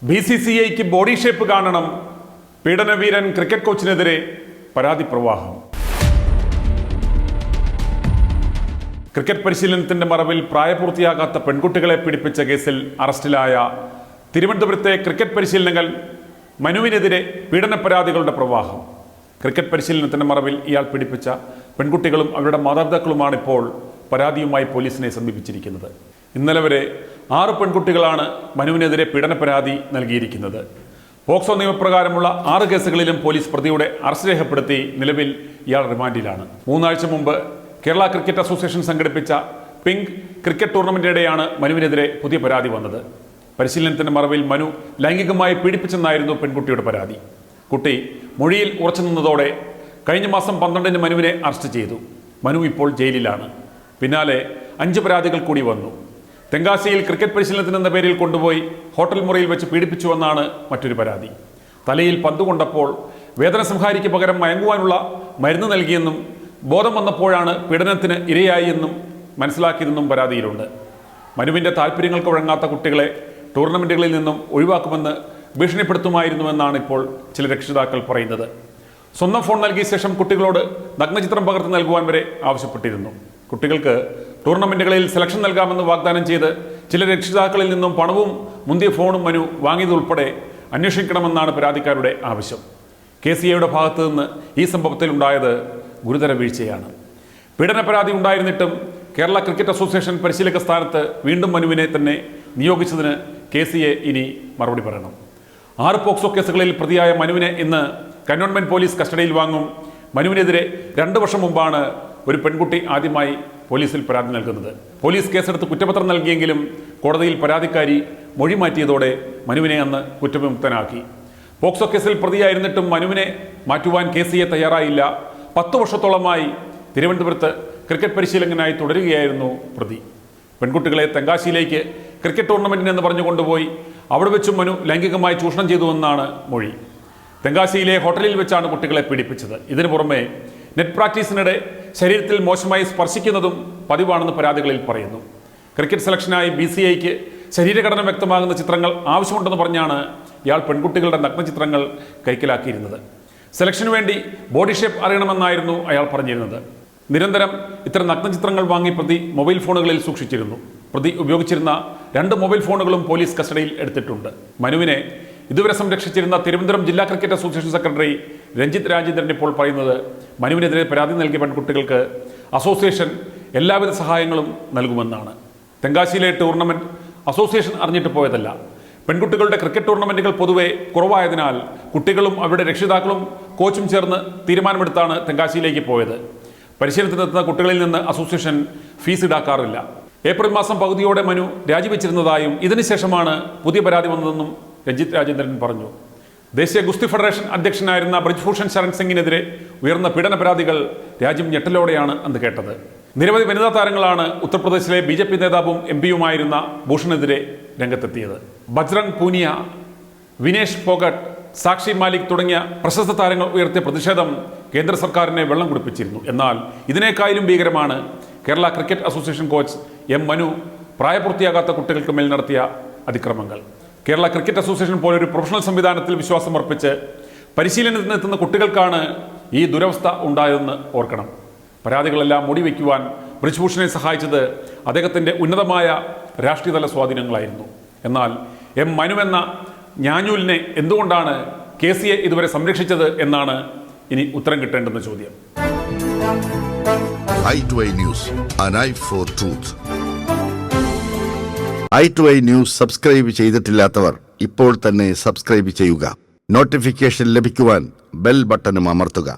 BCCIക്ക് body shape കാണണം. പീഡനവീരൻ cricket കോച്ചിനെതിരെ പരാതി പ്രവാഹം. ക്രിക്കറ്റ് പരിശീലനത്തിന്റെ മറവിൽ പ്രായപൂർത്തിയാകാത്ത പെൺകുട്ടികളെ പീഡിപ്പിച്ച കേസിൽ അറസ്റ്റിലായ തിരുവനന്തപുരത്തെ ക്രിക്കറ്റ് പരിശീലകൻ മനുവിനെതിരെ പീഡന പരാതികളുടെ പ്രവാഹം. ക്രിക്കറ്റ് പരിശീലനത്തിന്റെ മറവിൽ ഇയാൾ പീഡിപ്പിച്ച പെൺകുട്ടികളും അവരുടെ മാതാപിതാക്കളുമാണ് ഇപ്പോൾ പരാതിയുമായി പോലീസിനെ സമീപിച്ചിരിക്കുന്നത്. ഇന്നലെ വരെ 6 പെൺകുട്ടികളാണ് മനുവിനെതിരെ പീഡന പരാതി നൽകിയിരിക്കുന്നത്. പോക്സോ നിയമപ്രകാരമുള്ള 6 കേസുകളിലും പോലീസ് പ്രതിയുടെ അറസ്റ്റ് രേഖപ്പെടുത്തി. നിലവിൽ ഇയാൾ റിമാൻഡിലാണ്. 3 ആഴ്ച മുമ്പ് കേരള ക്രിക്കറ്റ് അസോസിയേഷൻ സംഘടിപ്പിച്ച പിങ്ക് ക്രിക്കറ്റ് ടൂർണമെന്റിനിടെയാണ് മനുവിനെതിരെ പുതിയ പരാതി വന്നത്. പരിശീലനത്തിന്റെ മറവിൽ മനു ലൈംഗികമായി പീഡിപ്പിച്ചെന്നായിരുന്നു പെൺകുട്ടിയുടെ പരാതി. കുട്ടി മൊഴിയിൽ ഉറച്ചു നിന്നതോടെ കഴിഞ്ഞ മാസം 12-ന് മനുവിനെ അറസ്റ്റ് ചെയ്തു. മനു ഇപ്പോൾ ജയിലിലാണ്. പിന്നാലെ 5 പരാതികൾ കൂടി വന്നു. തെങ്കാശിയിൽ ക്രിക്കറ്റ് പരിശീലനത്തിനെന്ന പേരിൽ കൊണ്ടുപോയി ഹോട്ടൽ മുറിയിൽ വെച്ച് പീഡിപ്പിച്ചുവെന്നാണ് മറ്റൊരു പരാതി. തലയിൽ പന്ത് കൊണ്ടപ്പോൾ വേദന സംഹാരിക്ക് പകരം മയങ്ങുവാനുള്ള മരുന്ന് നൽകിയെന്നും ബോധം വന്നപ്പോഴാണ് പീഡനത്തിന് ഇരയായി എന്നും മനസ്സിലാക്കിയതെന്നും പരാതിയിലുണ്ട്. മനുവിൻ്റെ താല്പര്യങ്ങൾക്ക് വഴങ്ങാത്ത കുട്ടികളെ ടൂർണമെൻറ്റുകളിൽ നിന്നും ഒഴിവാക്കുമെന്ന് ഭീഷണിപ്പെടുത്തുമായിരുന്നുവെന്നാണ് ഇപ്പോൾ ചില രക്ഷിതാക്കൾ പറയുന്നത്. സ്വന്തം ഫോൺ നൽകിയ ശേഷം കുട്ടികളോട് നഗ്നചിത്രം പകർത്തി നൽകുവാൻ വരെ ആവശ്യപ്പെട്ടിരുന്നു. കുട്ടികൾക്ക് ടൂർണമെൻറ്റുകളിൽ സെലക്ഷൻ നൽകാമെന്ന് വാഗ്ദാനം ചെയ്ത് ചില രക്ഷിതാക്കളിൽ നിന്നും പണവും മുന്തിയ ഫോണും മനു വാങ്ങിയതുൾപ്പെടെ അന്വേഷിക്കണമെന്നാണ് പരാതിക്കാരുടെ ആവശ്യം. KCAയുടെ ഭാഗത്തു നിന്ന് ഈ സംഭവത്തിൽ ഉണ്ടായത് ഗുരുതര വീഴ്ചയാണ്. പീഡന പരാതി ഉണ്ടായിരുന്നിട്ടും കേരള ക്രിക്കറ്റ് അസോസിയേഷൻ പരിശീലക സ്ഥാനത്ത് വീണ്ടും മനുവിനെ തന്നെ നിയോഗിച്ചതിന് KCA ഇനി മറുപടി പറയണം. 6 പോക്സോ കേസുകളിൽ പ്രതിയായ മനുവിനെ ഇന്ന് കന്റോൺമെന്റ് പോലീസ് കസ്റ്റഡിയിൽ വാങ്ങും. മനുവിനെതിരെ 2 വർഷം മുമ്പാണ് ഒരു പെൺകുട്ടി ആദ്യമായി പോലീസിൽ പരാതി നൽകുന്നത്. പോലീസ് കേസെടുത്ത് കുറ്റപത്രം നൽകിയെങ്കിലും കോടതിയിൽ പരാതിക്കാരി മൊഴി മാറ്റിയതോടെ മനുവിനെ അന്ന് കുറ്റവിമുക്തനാക്കി. പോക്സോ കേസിൽ പ്രതിയായിരുന്നിട്ടും മനുവിനെ മാറ്റുവാൻ KCA തയ്യാറായില്ല. 10 വർഷത്തോളമായി തിരുവനന്തപുരത്ത് ക്രിക്കറ്റ് പരിശീലകനായി തുടരുകയായിരുന്നു പ്രതി. പെൺകുട്ടികളെ തെങ്കാശിയിലേക്ക് ക്രിക്കറ്റ് ടൂർണമെന്റിനെന്ന് പറഞ്ഞു കൊണ്ടുപോയി അവിടെ വെച്ചും മനു ലൈംഗികമായി ചൂഷണം ചെയ്തുവെന്നാണ് മൊഴി. തെങ്കാശിയിലെ ഹോട്ടലിൽ വെച്ചാണ് കുട്ടികളെ പീഡിപ്പിച്ചത്. ഇതിനു പുറമെ നെറ്റ് പ്രാക്ടീസിനിടെ ശരീരത്തിൽ മോശമായി സ്പർശിക്കുന്നതും പതിവാണെന്ന് പരാതികളിൽ പറയുന്നു. ക്രിക്കറ്റ് സെലക്ഷനായി BCCIക്ക് ശരീരഘടന വ്യക്തമാകുന്ന ചിത്രങ്ങൾ ആവശ്യമുണ്ടെന്ന് പറഞ്ഞാണ് ഇയാൾ പെൺകുട്ടികളുടെ നഗ്നചിത്രങ്ങൾ കൈക്കലാക്കിയിരുന്നത്. സെലക്ഷന് വേണ്ടി ബോഡി ഷേപ്പ് അറിയണമെന്നായിരുന്നു അയാൾ പറഞ്ഞിരുന്നത്. നിരന്തരം ഇത്തരം നഗ്നചിത്രങ്ങൾ വാങ്ങി പ്രതി മൊബൈൽ ഫോണുകളിൽ സൂക്ഷിച്ചിരുന്നു. പ്രതി ഉപയോഗിച്ചിരുന്ന 2 മൊബൈൽ ഫോണുകളും പോലീസ് കസ്റ്റഡിയിൽ എടുത്തിട്ടുണ്ട്. മനുവിനെ ഇതുവരെ സംരക്ഷിച്ചിരുന്ന തിരുവനന്തപുരം ജില്ലാ cricket association secretary Ranjith Rajendran ഇപ്പോൾ പറയുന്നത് മനുവിനെതിരെ പരാതി നൽകിയ പെൺകുട്ടികൾക്ക് അസോസിയേഷൻ എല്ലാവിധ സഹായങ്ങളും നൽകുമെന്നാണ്. തെങ്കാശിയിലെ ടൂർണമെന്റ് അസോസിയേഷൻ അറിഞ്ഞിട്ട് പോയതല്ല. പെൺകുട്ടികളുടെ ക്രിക്കറ്റ് ടൂർണമെന്റുകൾ പൊതുവെ കുറവായതിനാൽ കുട്ടികളും അവരുടെ രക്ഷിതാക്കളും കോച്ചും ചേർന്ന് തീരുമാനമെടുത്താണ് തെങ്കാശിയിലേക്ക് പോയത്. പരിശീലനത്തിനെത്തുന്ന കുട്ടികളിൽ നിന്ന് അസോസിയേഷൻ ഫീസ് ഈടാക്കാറില്ല. ഏപ്രിൽ മാസം പകുതിയോടെ മനു രാജിവെച്ചിരുന്നതായും ഇതിനുശേഷമാണ് പുതിയ പരാതി വന്നതെന്നും രഞ്ജിത്ത് രാജേന്ദ്രൻ പറഞ്ഞു. ദേശീയ ഗുസ്തി ഫെഡറേഷൻ അധ്യക്ഷനായിരുന്ന ബ്രിജ്ഭൂഷൺ ശരൺ സിംഗിനെതിരെ ഉയർന്ന പീഡന പരാതികൾ രാജ്യം ഞെട്ടലോടെയാണ് അന്ന് കേട്ടത്. നിരവധി വനിതാ താരങ്ങളാണ് ഉത്തർപ്രദേശിലെ BJP നേതാവും MP-യുമായിരുന്ന ഭൂഷണെതിരെ രംഗത്തെത്തിയത്. ബജ്രംഗ് പൂനിയ, വിനേഷ് ഫോഗട്ട്, സാക്ഷി മാലിക് തുടങ്ങിയ പ്രശസ്ത താരങ്ങൾ ഉയർത്തിയ പ്രതിഷേധം കേന്ദ്ര സർക്കാരിനെ വെള്ളം കുടിപ്പിച്ചിരുന്നു. എന്നാൽ ഇതിനേക്കാളും ഭീകരമാണ് Kerala cricket association coach Manu പ്രായപൂർത്തിയാകാത്ത കുട്ടികൾക്ക് മേൽ നടത്തിയ അതിക്രമങ്ങൾ. കേരള ക്രിക്കറ്റ് അസോസിയേഷൻ പോലൊരു പ്രൊഫഷണൽ സംവിധാനത്തിൽ വിശ്വാസമർപ്പിച്ച് പരിശീലനത്തിനെത്തുന്ന കുട്ടികൾക്കാണ് ഈ ദുരവസ്ഥ ഉണ്ടായതെന്ന് ഓർക്കണം. പരാതികളെല്ലാം മൂടിവെക്കുവാൻ ബ്രിജ്ഭൂഷണെ സഹായിച്ചത് അദ്ദേഹത്തിൻ്റെ ഉന്നതമായ രാഷ്ട്രീയതല സ്വാധീനങ്ങളായിരുന്നു. എന്നാൽ മനു എന്ന ഞാഞ്ഞൂലിനെ എന്തുകൊണ്ടാണ് KCA ഇതുവരെ സംരക്ഷിച്ചത് എന്നാണ് ഇനി ഉത്തരം കിട്ടേണ്ടുന്ന ചോദ്യം. i2i News, an eye for truth. i2i News subscribe ചെയ്തിട്ടില്ലാത്തവർ ഇപ്പോൾ തന്നെ സബ്സ്ക്രൈബ് ചെയ്യുക. നോട്ടിഫിക്കേഷൻ ലഭിക്കുവാൻ ബെൽ ബട്ടണും അമർത്തുക.